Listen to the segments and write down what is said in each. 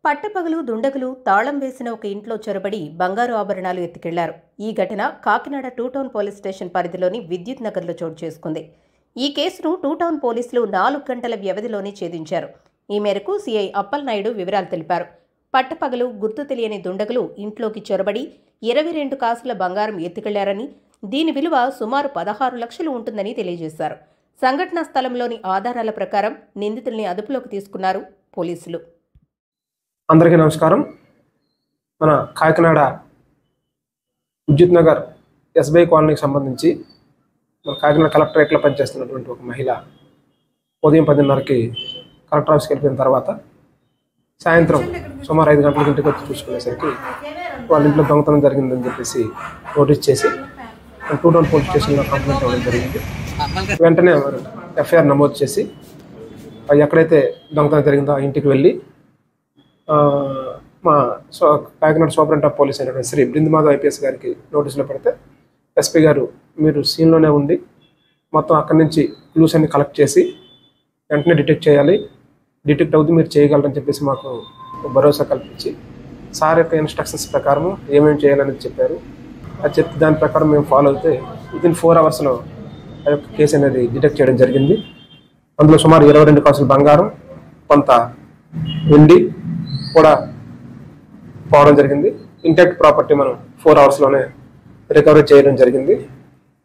పట్టపగలు దుండగులు తాళం వేసిన ఒక ఇంట్లో చొరబడి బంగారు ఆభరణాలు ఎత్తుకెళ్లారు. ఈ ఘటన Kakinada two town police station పరిధిలోని విద్యుత్ నగర్లో చోటు చేసుకుంది. ఈ కేసును టూ టౌన్ పోలీసులు 4 గంటల వ్యవధిలోనే ఛేదించారు. ఈ మేరకు సీఐ అప్పలనాయుడు వివరాలు తెలిపారు. పట్టపగలు గుర్తు తెలియని దుండగులు ఇంట్లోకి చొరబడి 22 కాసుల బంగారం ఎత్తుకెళ్లారని, దీని విలువ సుమారు 16 లక్షలు ఉంటుందని తెలియజేశారు. సంఘటనా స్థలంలోని ఆధారాల ప్రకారం నిందితుల్ని అదుపులోకి తీసుకున్నారు పోలీసులు. అందరికీ నమస్కారం. మన కాకినాడ విద్యుత్ నగర్ ఎస్బీఐ కాలనీకి సంబంధించి మన కాకినాడ కలెక్టరేట్లో పనిచేస్తున్నటువంటి ఒక మహిళ ఉదయం 10:30కి కలెక్టర్ ఆఫీస్కి వెళ్ళిపోయిన తర్వాత సాయంత్రం సుమారు 5 గంటల ఇంటికి వచ్చి చూసుకునేసరికి వాళ్ళ ఇంట్లో దొంగతనం జరిగిందని చెప్పేసి నోటీస్ చేసి టూ టౌన్ పోలీస్ స్టేషన్లో కంప్లైంట్ ఇవ్వడం జరిగింది. వెంటనే ఎఫ్ఐఆర్ నమోదు చేసి ఎక్కడైతే దొంగతనం జరిగిందో ఆ ఇంటికి వెళ్ళి మా కాకినాడ సూపరింటెండెంట్ ఆఫ్ పోలీస్ అయినటువంటి శ్రీ బృందమాధవ్ ఐపీఎస్ గారికి నోటీసులో పెడితే ఎస్పీ గారు మీరు సీన్లోనే ఉండి మొత్తం అక్కడి నుంచి క్లూస్ అన్ని కలెక్ట్ చేసి వెంటనే డిటెక్ట్ చేయాలి, డిటెక్ట్ అవుతూ మీరు చేయగలరని చెప్పేసి మాకు భరోసా కల్పించి సార్ యొక్క ఇన్స్ట్రక్షన్స్ ప్రకారం ఏమేమి చేయాలని చెప్పారు. అది చెప్పి దాని ప్రకారం మేము ఫాలో అయితే వితిన్ 4 అవర్స్లో ఆ యొక్క కేసు అనేది డిటెక్ట్ చేయడం జరిగింది. అందులో సుమారు 22 కాసులు బంగారం, కొంత వెండి కూడా పోవడం జరిగింది. ఇంటాక్ట్ ప్రాపర్టీ మనం 4 అవర్స్లోనే రికవరీ చేయడం జరిగింది.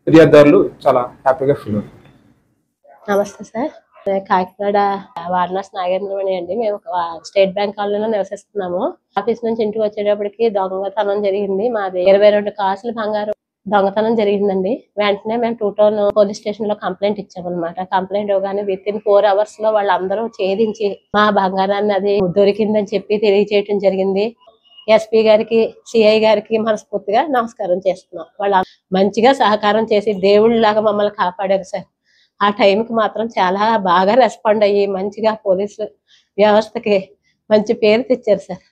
ఫిర్యాదుదారులు చాలా హ్యాపీగా ఫీల్ అవుతారు. నమస్తే సార్, కాకినాడ వారణాసి నాగేంద్రమణి అండి. మేము స్టేట్ బ్యాంక్ కాలనీలో నివసిస్తున్నాము. ఆఫీస్ నుంచి ఇంటికి వచ్చేటప్పటికి దొంగతనం జరిగింది. మాది 22 కాసులు బంగారం దొంగతనం జరిగిందండి. వెంటనే మేము టూ టౌన్ పోలీస్ స్టేషన్ లో కంప్లైంట్ ఇచ్చామన్నమాట. కంప్లైంట్ ఇవ్వగానే వితిన్ 4 అవర్స్ లో వాళ్ళందరూ ఛేదించి మా బంగారాన్ని అది దొరికిందని చెప్పి తెలియజేయడం జరిగింది. ఎస్పీ గారికి, సిఐ గారికి మనస్ఫూర్తిగా నమస్కారం చేస్తున్నాం. వాళ్ళు మంచిగా సహకారం చేసి దేవుళ్ళలాగా మమ్మల్ని కాపాడారు సార్. ఆ టైంకి మాత్రం చాలా బాగా రెస్పాండ్ అయ్యి మంచిగా పోలీసు వ్యవస్థకి మంచి పేరు తెచ్చారు సార్.